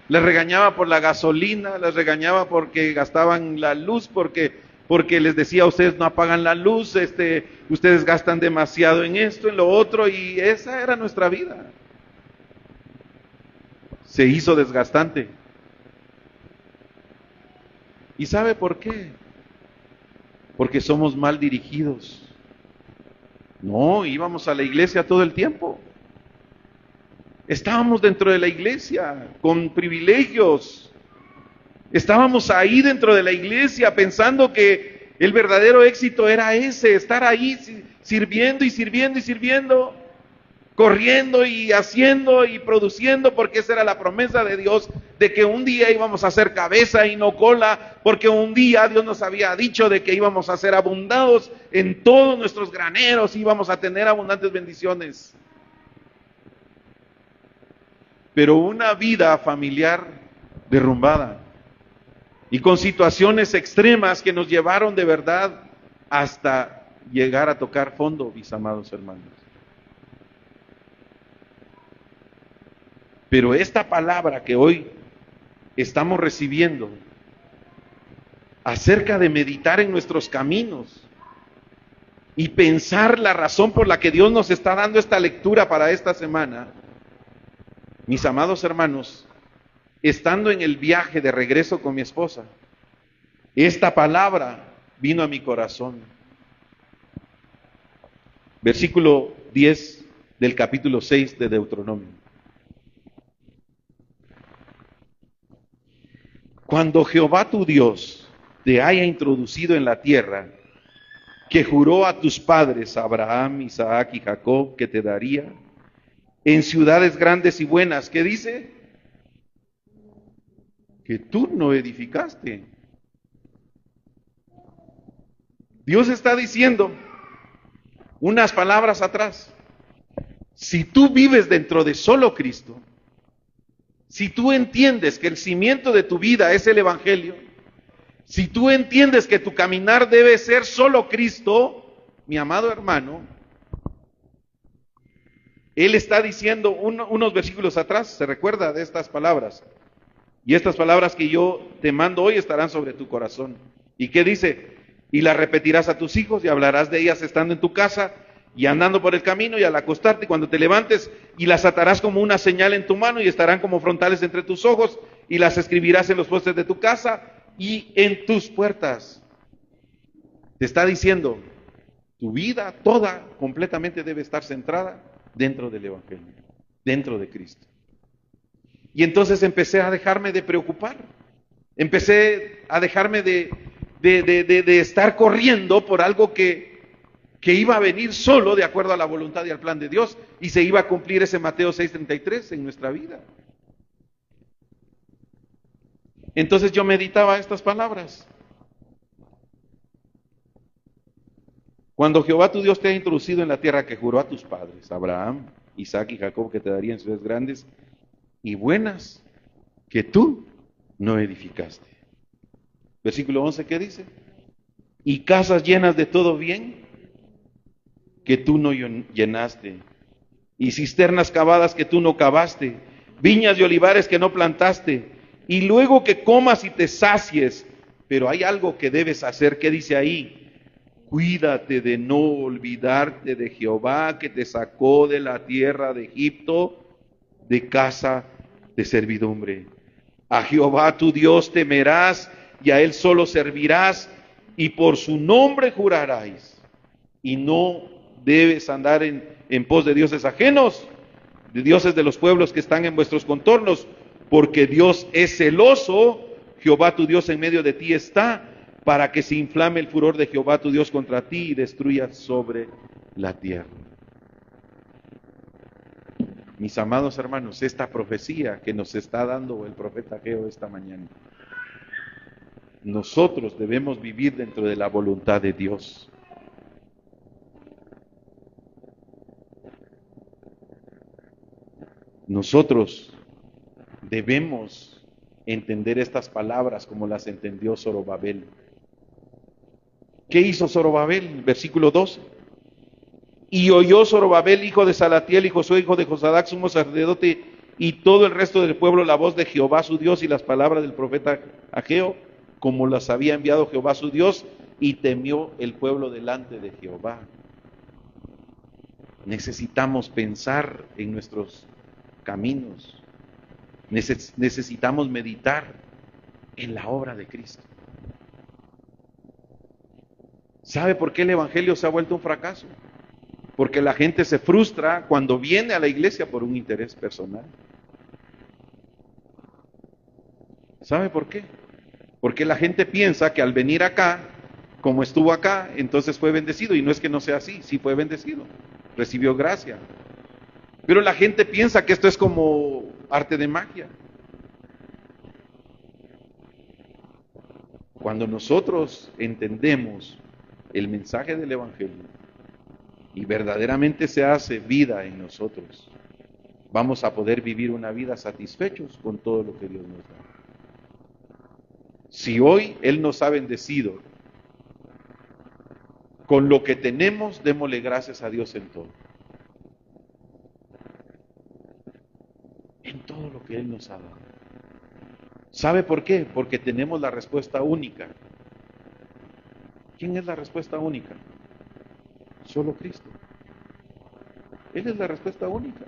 Les regañaba por la gasolina, les regañaba porque gastaban la luz, porque les decía: ustedes no apagan la luz, ustedes gastan demasiado en esto, en lo otro, y esa era nuestra vida. Se hizo desgastante. ¿Y sabe por qué? Porque somos mal dirigidos. No, íbamos a la iglesia todo el tiempo. Estábamos dentro de la iglesia con privilegios. Estábamos ahí dentro de la iglesia pensando que el verdadero éxito era ese, estar ahí sirviendo y sirviendo y sirviendo. corriendo y haciendo y produciendo, porque esa era la promesa de Dios, de que un día íbamos a ser cabeza y no cola, porque un día Dios nos había dicho de que íbamos a ser abundados en todos nuestros graneros, íbamos a tener abundantes bendiciones. Pero una vida familiar derrumbada y con situaciones extremas que nos llevaron de verdad hasta llegar a tocar fondo, mis amados hermanos. Pero esta palabra que hoy estamos recibiendo acerca de meditar en nuestros caminos y pensar la razón por la que Dios nos está dando esta lectura para esta semana, mis amados hermanos, estando en el viaje de regreso con mi esposa, esta palabra vino a mi corazón. Versículo 10 del capítulo 6 de Deuteronomio. Cuando Jehová tu Dios te haya introducido en la tierra que juró a tus padres, Abraham, Isaac y Jacob, que te daría, en ciudades grandes y buenas, ¿qué dice? Que tú no edificaste. Dios está diciendo unas palabras atrás. Si tú vives dentro de solo Cristo, si tú entiendes que el cimiento de tu vida es el Evangelio, si tú entiendes que tu caminar debe ser solo Cristo, mi amado hermano, Él está diciendo unos versículos atrás, se recuerda de estas palabras. Y estas palabras que yo te mando hoy estarán sobre tu corazón. ¿Y qué dice? Y las repetirás a tus hijos y hablarás de ellas estando en tu casa y andando por el camino y al acostarte cuando te levantes, y las atarás como una señal en tu mano y estarán como frontales entre tus ojos, y las escribirás en los postes de tu casa y en tus puertas. Te está diciendo, tu vida toda completamente debe estar centrada dentro del Evangelio, dentro de Cristo. Y entonces empecé a dejarme de preocupar, empecé a dejarme de estar corriendo por algo que iba a venir solo de acuerdo a la voluntad y al plan de Dios, y se iba a cumplir ese Mateo 6:33 en nuestra vida. Entonces yo meditaba estas palabras. Cuando Jehová tu Dios te ha introducido en la tierra que juró a tus padres, Abraham, Isaac y Jacob, que te darían ciudades grandes y buenas, que tú no edificaste. Versículo 11, ¿qué dice? Y casas llenas de todo bien, que tú no llenaste, y cisternas cavadas que tú no cavaste, viñas y olivares que no plantaste, y luego que comas y te sacies. Pero hay algo que debes hacer, ¿qué dice ahí? Cuídate de no olvidarte de Jehová, que te sacó de la tierra de Egipto, de casa de servidumbre. A Jehová tu Dios temerás, y a Él solo servirás, y por su nombre jurarás, y no debes andar en pos de dioses ajenos, de dioses de los pueblos que están en vuestros contornos, porque Dios es celoso, Jehová tu Dios en medio de ti está, para que se inflame el furor de Jehová tu Dios contra ti y destruya sobre la tierra. Mis amados hermanos, esta profecía que nos está dando el profeta Ageo esta mañana, nosotros debemos vivir dentro de la voluntad de Dios. Nosotros debemos entender estas palabras como las entendió Zorobabel. ¿Qué hizo Zorobabel? Versículo 12. Y oyó Zorobabel, hijo de Salatiel, y Josué, hijo de Josadac, sumo sacerdote, y todo el resto del pueblo, la voz de Jehová su Dios y las palabras del profeta Ageo, como las había enviado Jehová su Dios, y temió el pueblo delante de Jehová. Necesitamos pensar en nuestros caminos. Necesitamos meditar en la obra de Cristo. ¿Sabe por qué el Evangelio se ha vuelto un fracaso? Porque la gente se frustra cuando viene a la iglesia por un interés personal. ¿Sabe por qué? Porque la gente piensa que al venir acá, como estuvo acá, entonces fue bendecido. Y no es que no sea así, sí fue bendecido. Recibió gracia. Pero la gente piensa que esto es como arte de magia. Cuando nosotros entendemos el mensaje del Evangelio y verdaderamente se hace vida en nosotros, vamos a poder vivir una vida satisfechos con todo lo que Dios nos da. Si hoy Él nos ha bendecido con lo que tenemos, démosle gracias a Dios en todo. En todo lo que Él nos ha dado. ¿Sabe por qué? Porque tenemos la respuesta única. ¿Quién es la respuesta única? Solo Cristo. Él es la respuesta única.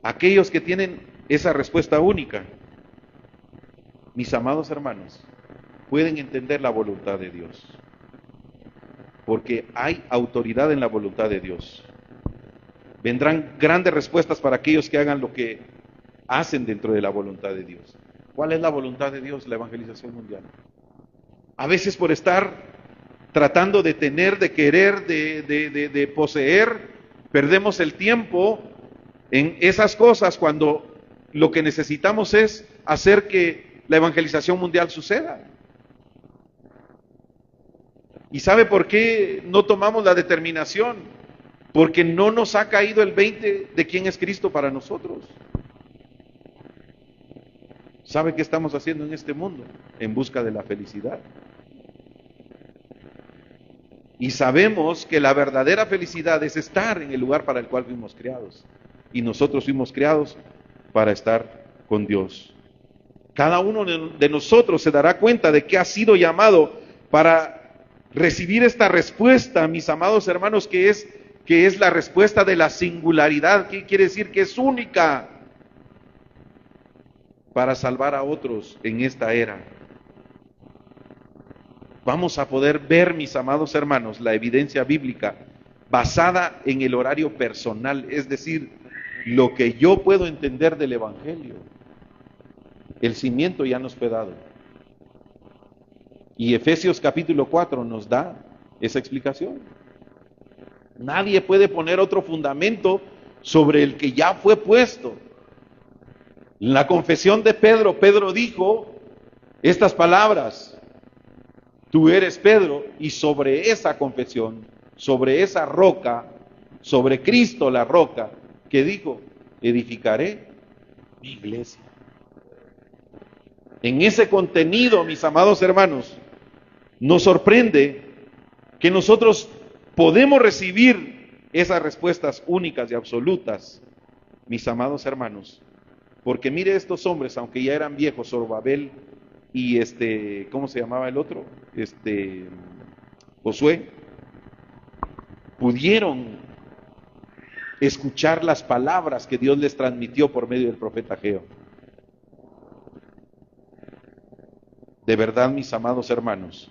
Aquellos que tienen esa respuesta única, mis amados hermanos, pueden entender la voluntad de Dios. Porque hay autoridad en la voluntad de Dios. Vendrán grandes respuestas para aquellos que hagan lo que hacen dentro de la voluntad de Dios. ¿Cuál es la voluntad de Dios? La evangelización mundial. A veces por estar tratando de tener, de querer, de poseer, perdemos el tiempo en esas cosas cuando lo que necesitamos es hacer que la evangelización mundial suceda. ¿Y sabe por qué no tomamos la determinación? Porque no nos ha caído el 20 de quién es Cristo para nosotros. ¿Sabe qué estamos haciendo en este mundo? En busca de la felicidad. Y sabemos que la verdadera felicidad es estar en el lugar para el cual fuimos creados. Y nosotros fuimos creados para estar con Dios. Cada uno de nosotros se dará cuenta de que ha sido llamado para recibir esta respuesta, mis amados hermanos, que es la respuesta de la singularidad. ¿Qué quiere decir? Que es única para salvar a otros en esta era. Vamos a poder ver, mis amados hermanos, la evidencia bíblica basada en el horario personal, es decir, lo que yo puedo entender del Evangelio. El cimiento ya nos fue dado. Y Efesios capítulo 4 nos da esa explicación. Nadie puede poner otro fundamento sobre el que ya fue puesto. En la confesión de Pedro, Pedro dijo estas palabras: tú eres Pedro, y sobre esa confesión, sobre esa roca, sobre Cristo la roca, que dijo, edificaré mi iglesia. En ese contenido, mis amados hermanos, nos sorprende que nosotros podemos recibir esas respuestas únicas y absolutas, mis amados hermanos, porque mire, estos hombres, aunque ya eran viejos, Zorobabel y ¿cómo se llamaba el otro? Josué, pudieron escuchar las palabras que Dios les transmitió por medio del profeta Ageo. De verdad, mis amados hermanos,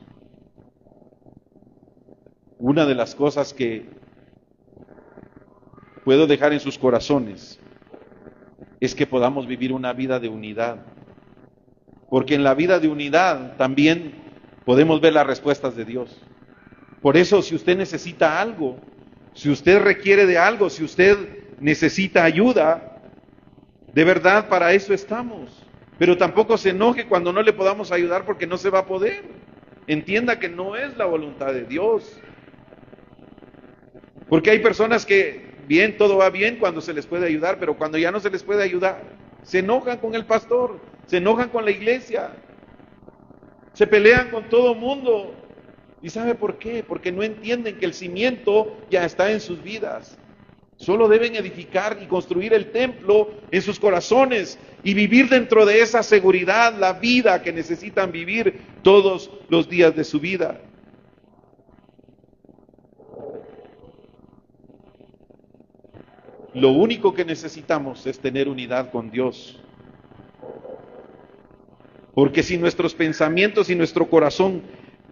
una de las cosas que puedo dejar en sus corazones es que podamos vivir una vida de unidad. Porque en la vida de unidad también podemos ver las respuestas de Dios. Por eso, si usted necesita algo, si usted requiere de algo, si usted necesita ayuda, de verdad para eso estamos. Pero tampoco se enoje cuando no le podamos ayudar porque no se va a poder. Entienda que no es la voluntad de Dios. Porque hay personas que, bien, todo va bien cuando se les puede ayudar, pero cuando ya no se les puede ayudar, se enojan con el pastor, se enojan con la iglesia, se pelean con todo el mundo. ¿Y sabe por qué? Porque no entienden que el cimiento ya está en sus vidas. Solo deben edificar y construir el templo en sus corazones y vivir dentro de esa seguridad la vida que necesitan vivir todos los días de su vida. Lo único que necesitamos es tener unidad con Dios. Porque si nuestros pensamientos y nuestro corazón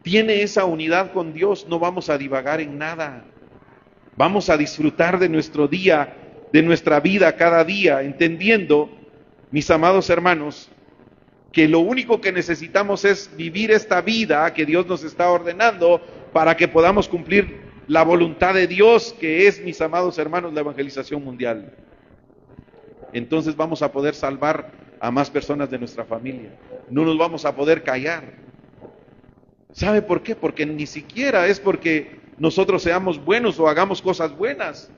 tiene esa unidad con Dios, no vamos a divagar en nada. Vamos a disfrutar de nuestro día, de nuestra vida cada día, entendiendo, mis amados hermanos, que lo único que necesitamos es vivir esta vida que Dios nos está ordenando para que podamos cumplir la voluntad de Dios, que es, mis amados hermanos, la evangelización mundial. Entonces vamos a poder salvar a más personas de nuestra familia. No nos vamos a poder callar. ¿Sabe por qué? Porque ni siquiera es porque nosotros seamos buenos o hagamos cosas buenas.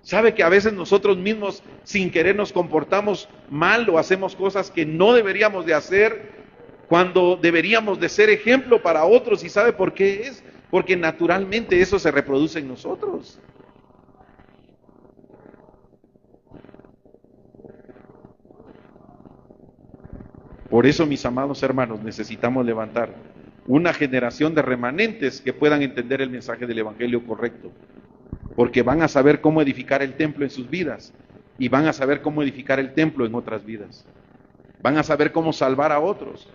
¿Sabe que a veces nosotros mismos sin querer nos comportamos mal o hacemos cosas que no deberíamos de hacer cuando deberíamos de ser ejemplo para otros? ¿Y sabe por qué es? Porque naturalmente eso se reproduce en nosotros. Por eso, mis amados hermanos, necesitamos levantar una generación de remanentes que puedan entender el mensaje del Evangelio correcto, porque van a saber cómo edificar el templo en sus vidas y van a saber cómo edificar el templo en otras vidas. Van a saber cómo salvar a otros.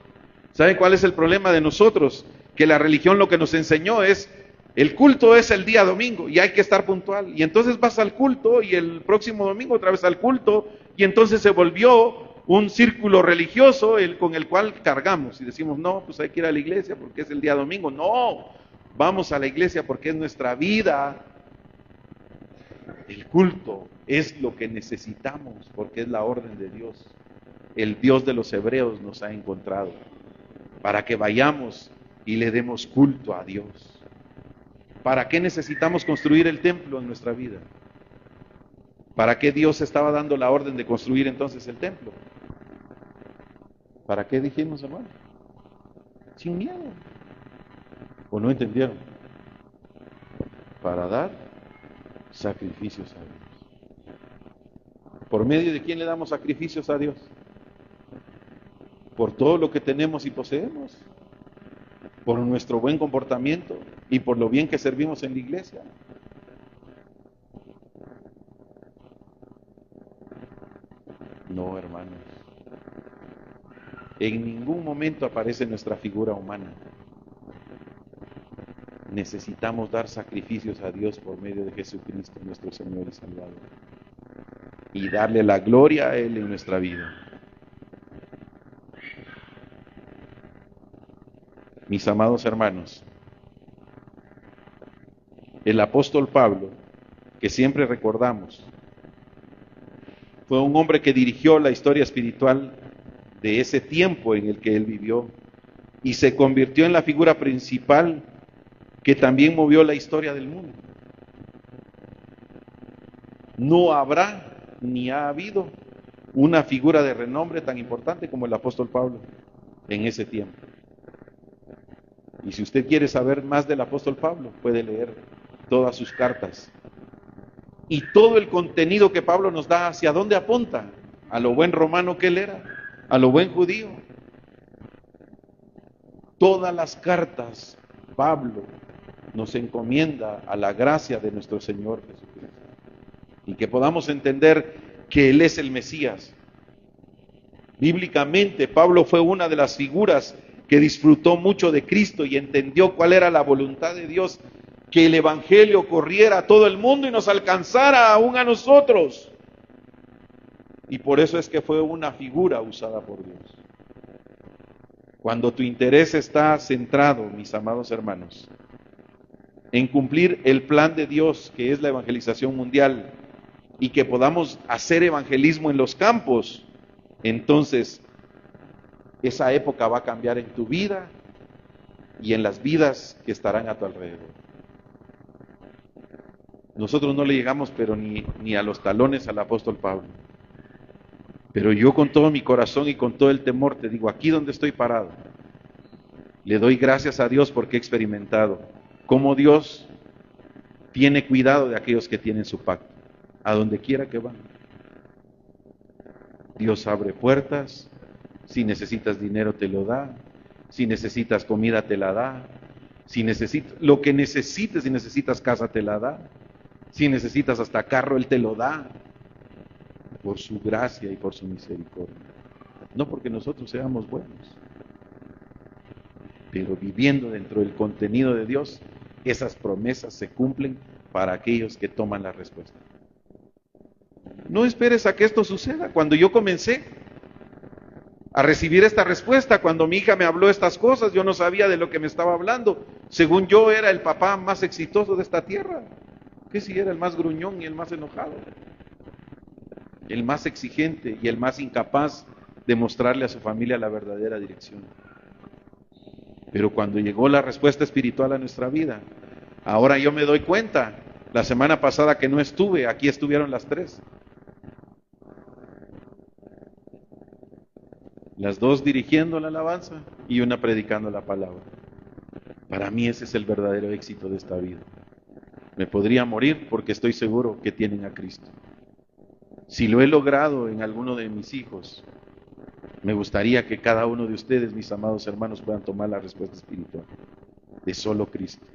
¿Saben cuál es el problema de nosotros? Que la religión lo que nos enseñó es, el culto es el día domingo y hay que estar puntual. Y entonces vas al culto y el próximo domingo otra vez al culto y entonces se volvió un círculo religioso con el cual cargamos y decimos, no, pues hay que ir a la iglesia porque es el día domingo. No, vamos a la iglesia porque es nuestra vida. El culto es lo que necesitamos porque es la orden de Dios. El Dios de los hebreos nos ha encontrado para que vayamos y le demos culto a Dios. ¿Para qué necesitamos construir el templo en nuestra vida? ¿Para qué Dios estaba dando la orden de construir entonces el templo? ¿Para qué dijimos, hermano? Sin miedo. ¿O no entendieron? Para dar sacrificios a Dios. ¿Por medio de quién le damos sacrificios a Dios? Por todo lo que tenemos y poseemos, por nuestro buen comportamiento y por lo bien que servimos en la iglesia. No, hermanos. En ningún momento aparece nuestra figura humana. Necesitamos dar sacrificios a Dios por medio de Jesucristo, nuestro Señor y Salvador, y darle la gloria a Él en nuestra vida. Mis amados hermanos, el apóstol Pablo, que siempre recordamos, fue un hombre que dirigió la historia espiritual de ese tiempo en el que él vivió y se convirtió en la figura principal que también movió la historia del mundo. No habrá ni ha habido una figura de renombre tan importante como el apóstol Pablo en ese tiempo. Y si usted quiere saber más del apóstol Pablo, puede leer todas sus cartas. Y todo el contenido que Pablo nos da, ¿hacia dónde apunta? A lo buen romano que él era, a lo buen judío. Todas las cartas, Pablo nos encomienda a la gracia de nuestro Señor Jesucristo. Y que podamos entender que Él es el Mesías. Bíblicamente, Pablo fue una de las figuras que disfrutó mucho de Cristo y entendió cuál era la voluntad de Dios, que el Evangelio corriera a todo el mundo y nos alcanzara aún a nosotros. Y por eso es que fue una figura usada por Dios. Cuando tu interés está centrado, mis amados hermanos, en cumplir el plan de Dios, que es la evangelización mundial, y que podamos hacer evangelismo en los campos, entonces esa época va a cambiar en tu vida y en las vidas que estarán a tu alrededor. Nosotros no le llegamos pero ni a los talones al apóstol Pablo. Pero yo con todo mi corazón y con todo el temor te digo, aquí donde estoy parado, le doy gracias a Dios porque he experimentado cómo Dios tiene cuidado de aquellos que tienen su pacto, a donde quiera que van. Dios abre puertas, si necesitas dinero te lo da, si necesitas comida te la da, lo que necesites, si necesitas casa te la da, si necesitas hasta carro Él te lo da, por su gracia y por su misericordia. No porque nosotros seamos buenos, pero viviendo dentro del contenido de Dios, esas promesas se cumplen para aquellos que toman la respuesta. No esperes a que esto suceda. Cuando yo comencé a recibir esta respuesta, cuando mi hija me habló estas cosas, yo no sabía de lo que me estaba hablando. Según yo era el papá más exitoso de esta tierra. Que si era el más gruñón y el más enojado, el más exigente y el más incapaz de mostrarle a su familia la verdadera dirección. Pero cuando llegó la respuesta espiritual a nuestra vida, ahora yo me doy cuenta, la semana pasada que no estuve, aquí estuvieron las tres. Las dos dirigiendo la alabanza y una predicando la palabra. Para mí ese es el verdadero éxito de esta vida. Me podría morir porque estoy seguro que tienen a Cristo. Si lo he logrado en alguno de mis hijos, me gustaría que cada uno de ustedes, mis amados hermanos, puedan tomar la respuesta espiritual de solo Cristo.